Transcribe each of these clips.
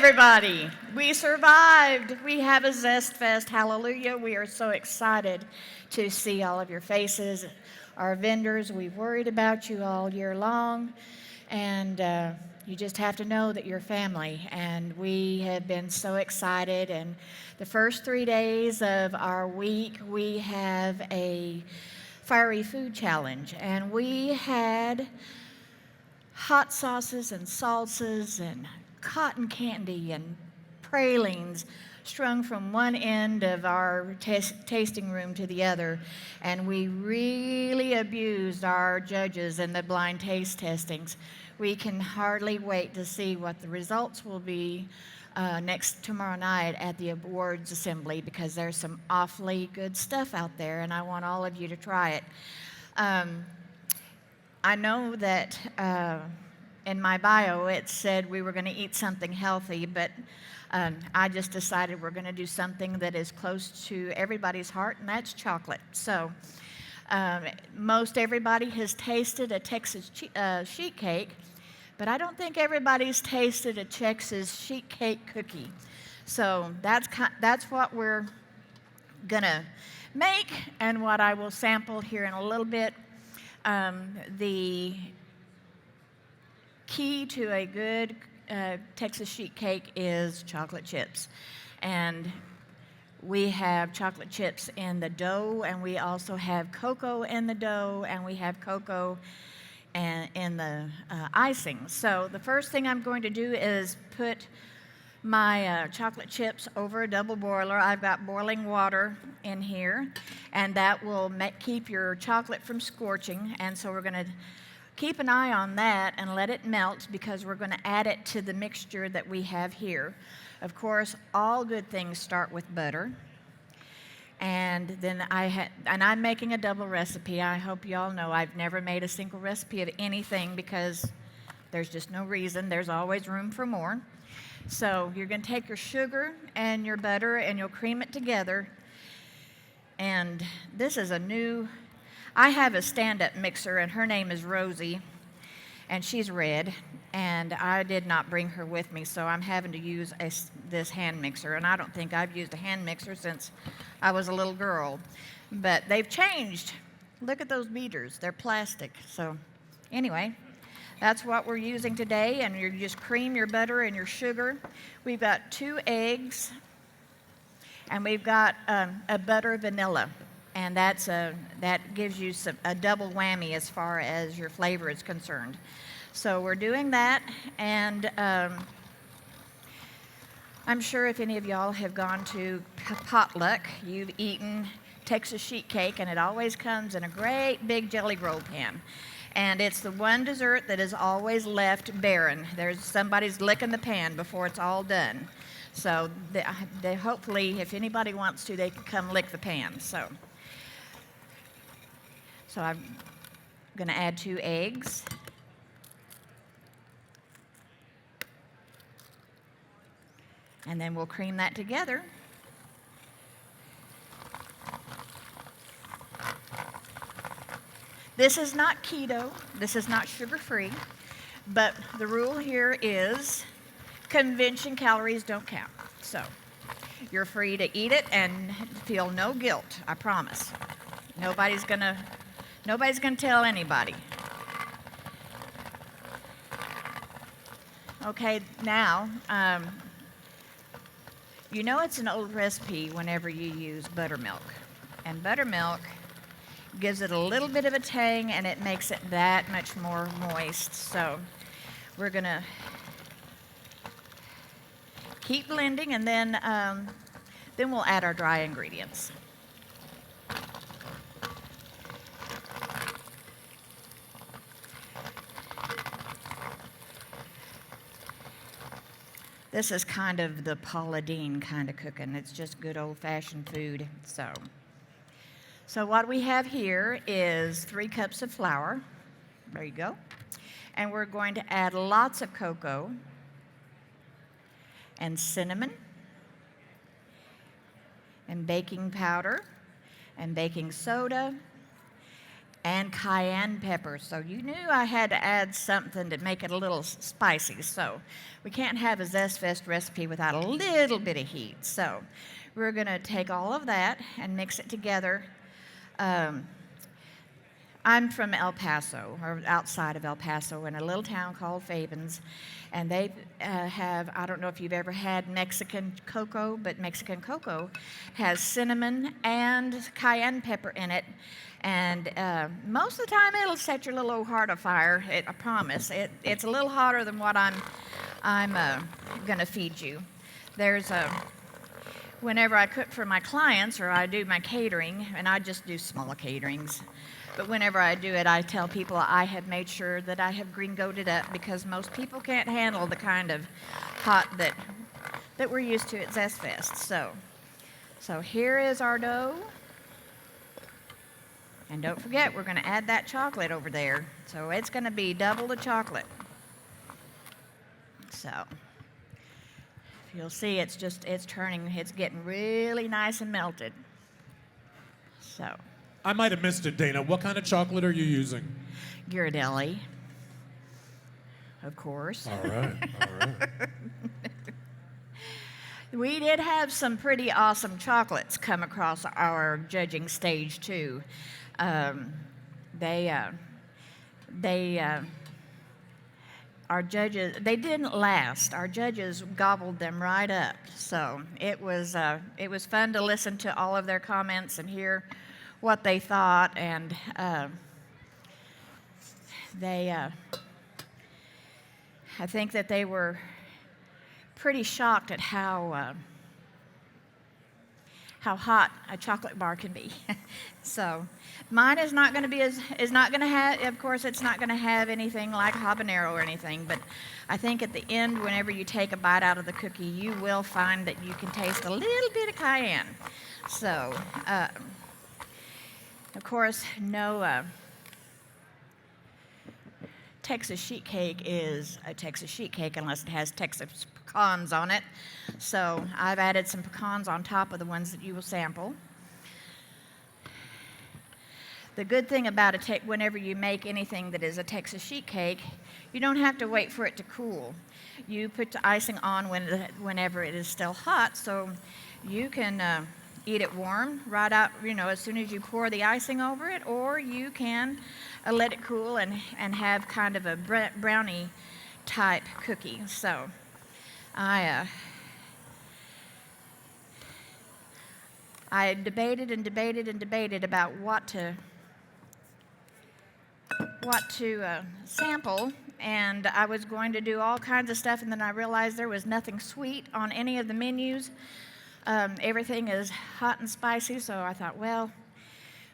everybody. We survived. We have a ZestFest. Hallelujah. We are so excited to see all of your faces. Our vendors, we've worried about you all year long. And you just have to know that you're family. And we have been so excited. And the first 3 days of our week, we have a fiery food challenge. And we had hot sauces and salsas and cotton candy and pralines strung from one end of our tasting room to the other. And we really abused our judges in the blind taste testings. We can hardly wait to see what the results will be tomorrow night at the awards assembly, because there's some awfully good stuff out there, and I want all of you to try it. I know that in my bio it said we were going to eat something healthy, but I just decided we're going to do something that is close to everybody's heart, and that's chocolate. So most everybody has tasted a Texas sheet cake, but I don't think everybody's tasted a Texas sheet cake cookie. So that's what we're going to make, and what I will sample here in a little bit. The key to a good Texas sheet cake is chocolate chips. And we have chocolate chips in the dough, and we also have cocoa in the dough, and we have cocoa in the icing. So the first thing I'm going to do is put my chocolate chips over a double boiler. I've got boiling water in here, and that will keep your chocolate from scorching. And so we're going to keep an eye on that and let it melt, because we're going to add it to the mixture that we have here. Of course, all good things start with butter. And then I'm making a double recipe. I hope you all know I've never made a single recipe of anything, because there's just no reason. There's always room for more. So you're going to take your sugar and your butter, and you'll cream it together. And this is I have a stand-up mixer, and her name is Rosie, and she's red, and I did not bring her with me, so I'm having to use this hand mixer. And I don't think I've used a hand mixer since I was a little girl. But they've changed. Look at those beaters. They're plastic. So anyway, that's what we're using today, and you just cream your butter and your sugar. We've got 2 eggs, and we've got a butter vanilla, and that gives you a double whammy as far as your flavor is concerned. So we're doing that, and I'm sure if any of y'all have gone to potluck, you've eaten Texas sheet cake, and it always comes in a great big jelly roll pan. And it's the one dessert that is always left barren. Somebody's licking the pan before it's all done. So they hopefully, if anybody wants to, they can come lick the pan. So I'm going to add 2 eggs. And then we'll cream that together. This is not keto, this is not sugar-free, but the rule here is convention calories don't count. So you're free to eat it and feel no guilt, I promise. Nobody's gonna tell anybody. Okay, now, you know it's an old recipe whenever you use buttermilk. And buttermilk gives it a little bit of a tang, and it makes it that much more moist. So we're going to keep blending, and then we'll add our dry ingredients. This is kind of the Paula Deen kind of cooking. It's just good old-fashioned food. So what we have here is 3 cups of flour. There you go. And we're going to add lots of cocoa and cinnamon and baking powder and baking soda and cayenne pepper. So you knew I had to add something to make it a little spicy. So we can't have a ZestFest recipe without a little bit of heat. So we're going to take all of that and mix it together. I'm from El Paso, or outside of El Paso, in a little town called Fabens, and they have, I don't know if you've ever had Mexican cocoa, but Mexican cocoa has cinnamon and cayenne pepper in it, and most of the time it'll set your little old heart afire, I promise. It's a little hotter than what I'm going to feed you. Whenever I cook for my clients or I do my catering, and I just do small caterings, but whenever I do it, I tell people I have made sure that I have green goated up because most people can't handle the kind of hot that we're used to at ZestFest. So here is our dough. And don't forget, we're going to add that chocolate over there. So it's going to be double the chocolate. So you'll see it's turning, it's getting really nice and melted. So. I might have missed it, Dana. What kind of chocolate are you using? Ghirardelli, of course. All right. We did have some pretty awesome chocolates come across our judging stage, too. Our judges, they didn't last. Our judges gobbled them right up. So it was fun to listen to all of their comments and hear what they thought, and I think that they were pretty shocked at how hot a chocolate bar can be. So mine is not going to be of course it's not going to have anything like habanero or anything, but I think at the end, whenever you take a bite out of the cookie, you will find that you can taste a little bit of cayenne. So of course, no Texas sheet cake is a Texas sheet cake unless it has Texas pecans on it. So I've added some pecans on top of the ones that you will sample. The good thing about whenever you make anything that is a Texas sheet cake, you don't have to wait for it to cool. You put the icing on whenever it is still hot, so you can eat it warm right out, as soon as you pour the icing over it, or you can let it cool and have kind of a brownie type cookie. So I debated and debated and debated about what to sample, and I was going to do all kinds of stuff, and then I realized there was nothing sweet on any of the menus. Everything is hot and spicy, so I thought, well,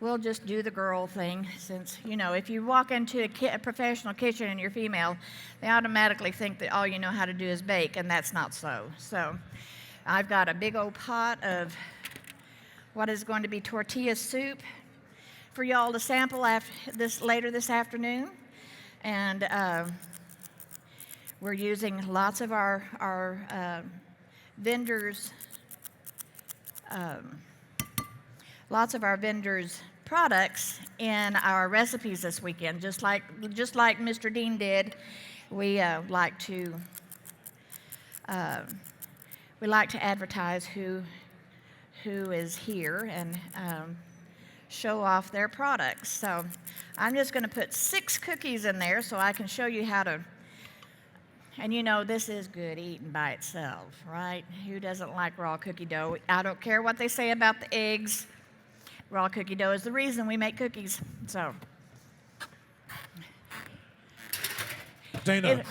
we'll just do the girl thing, since, if you walk into a professional kitchen and you're female, they automatically think that all you know how to do is bake, and that's not so. So I've got a big old pot of what is going to be tortilla soup for y'all to sample later this afternoon, and we're using lots of our vendors' products in our recipes this weekend. Just like Mr. Dean did, we like to advertise who is here and show off their products. So I'm just going to put 6 cookies in there so I can show you how to. And this is good eating by itself, right? Who doesn't like raw cookie dough? I don't care what they say about the eggs. Raw cookie dough is the reason we make cookies. So, Dana,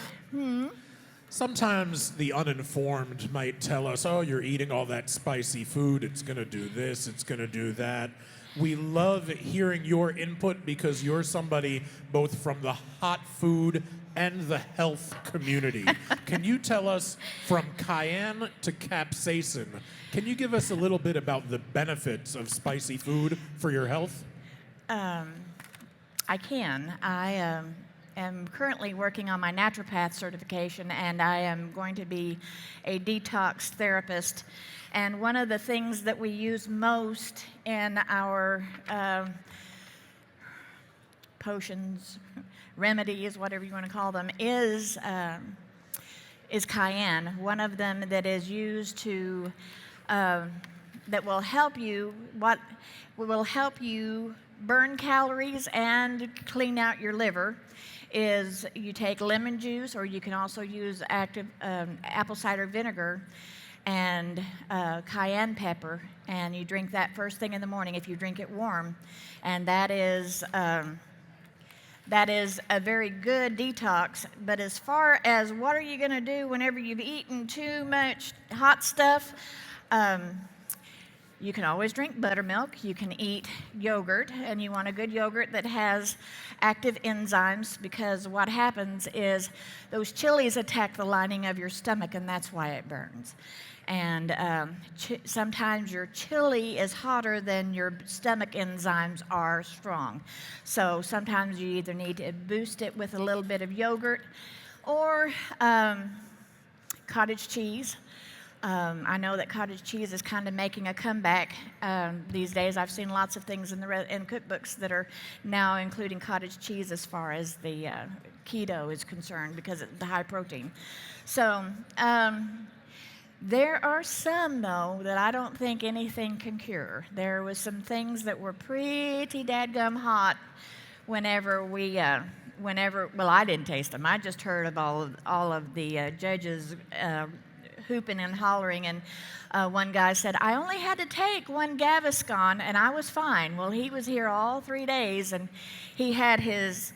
sometimes the uninformed might tell us, oh, you're eating all that spicy food. It's going to do this. It's going to do that. We love hearing your input because you're somebody both from the hot food and the health community. Can you tell us, from cayenne to capsaicin, can you give us a little bit about the benefits of spicy food for your health? I can. I am currently working on my naturopath certification, and I am going to be a detox therapist. And one of the things that we use most in our potions, remedies, whatever you want to call them, is cayenne. One of them that is used to that will help you burn calories and clean out your liver is you take lemon juice, or you can also use active apple cider vinegar and cayenne pepper, and you drink that first thing in the morning if you drink it warm, and that is a very good detox. But as far as what are you going to do whenever you've eaten too much hot stuff, you can always drink buttermilk. You can eat yogurt, and you want a good yogurt that has active enzymes, because what happens is those chilies attack the lining of your stomach, and that's why it burns. And sometimes your chili is hotter than your stomach enzymes are strong. So sometimes you either need to boost it with a little bit of yogurt or cottage cheese. I know that cottage cheese is kind of making a comeback these days. I've seen lots of things in cookbooks that are now including cottage cheese as far as the keto is concerned, because it's the high protein. So there are some, though, that I don't think anything can cure. There was some things that were pretty dadgum hot whenever well, I didn't taste them. I just heard of all of the judges hooping and hollering, and one guy said, I only had to take one Gaviscon and I was fine. Well, he was here all 3 days, and he had his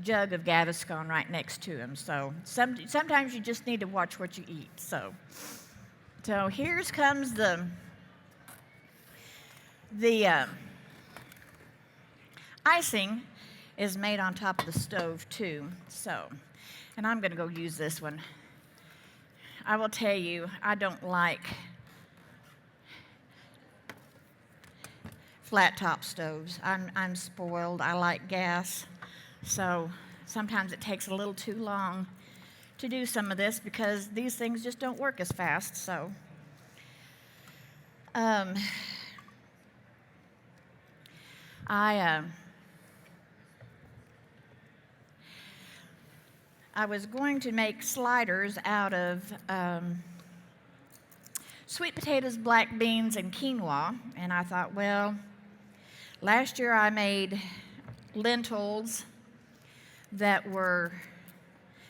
jug of Gaviscon right next to him. So sometimes you just need to watch what you eat. So here comes the icing is made on top of the stove too. So, and I'm going to go use this one. I will tell you, I don't like flat top stoves. I'm spoiled. I like gas. So sometimes it takes a little too long to do some of this, because these things just don't work as fast. So I was going to make sliders out of sweet potatoes, black beans, and quinoa, and I thought, well, last year I made lentils that were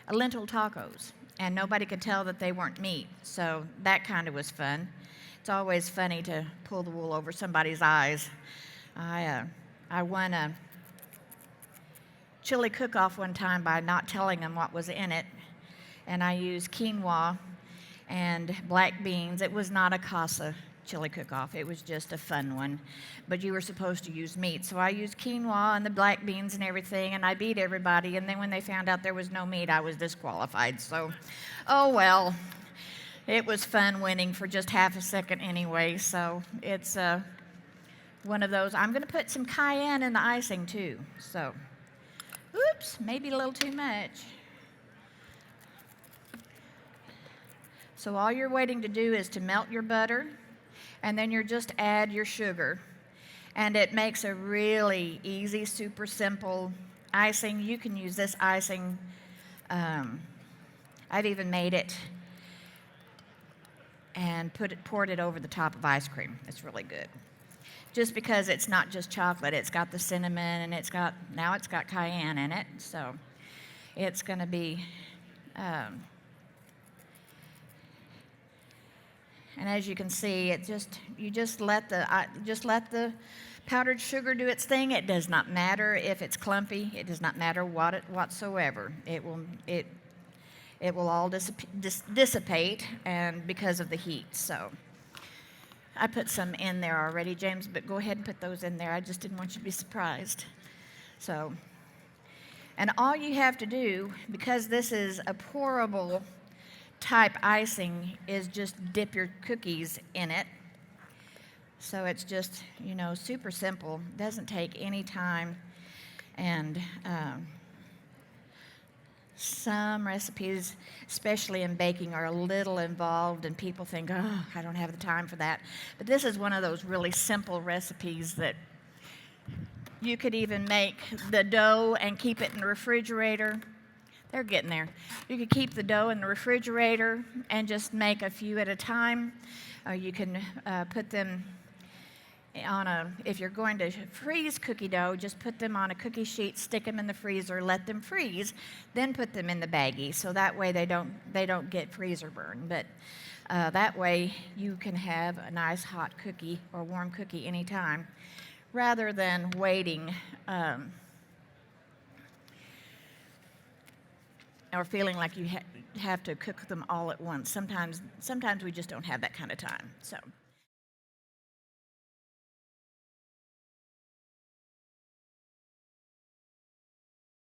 lentil tacos, and nobody could tell that they weren't meat, so that kind of was fun. It's always funny to pull the wool over somebody's eyes. I won a chili cook-off one time by not telling them what was in it, and I used quinoa and black beans. It was not a casa chili cook-off. It was just a fun one, but you were supposed to use meat. So I used quinoa and the black beans and everything, and I beat everybody, and then when they found out there was no meat, I was disqualified. So, oh well, it was fun winning for just half a second anyway. So it's one of those. I'm going to put some cayenne in the icing too. So, oops, maybe a little too much. So all you're waiting to do is to melt your butter, and then you're just add your sugar. And it makes a really easy, super simple icing. You can use this icing. I've even made it and poured it over the top of ice cream. It's really good. Just because it's not just chocolate, it's got the cinnamon, and it's got cayenne in it. So it's going to be and as you can see, you just let the powdered sugar do its thing. It does not matter if it's clumpy. It does not matter whatsoever. It will all dissipate, and because of the heat. So I put some in there already, James, but go ahead and put those in there. I just didn't want you to be surprised. So, and all you have to do, because this is a pourable type icing, is just dip your cookies in it. So it's just, super simple. Doesn't take any time. And some recipes, especially in baking, are a little involved, and people think, oh, I don't have the time for that. But this is one of those really simple recipes that You could even make the dough and keep it in the refrigerator. They're getting there. You could keep the dough in the refrigerator and just make a few at a time. Or you can put them on if you're going to freeze cookie dough, just put them on a cookie sheet, stick them in the freezer, let them freeze, then put them in the baggie. So that way they don't get freezer burn. But that way you can have a nice hot cookie or warm cookie anytime, rather than waiting or feeling like you have to cook them all at once. Sometimes we just don't have that kind of time. So.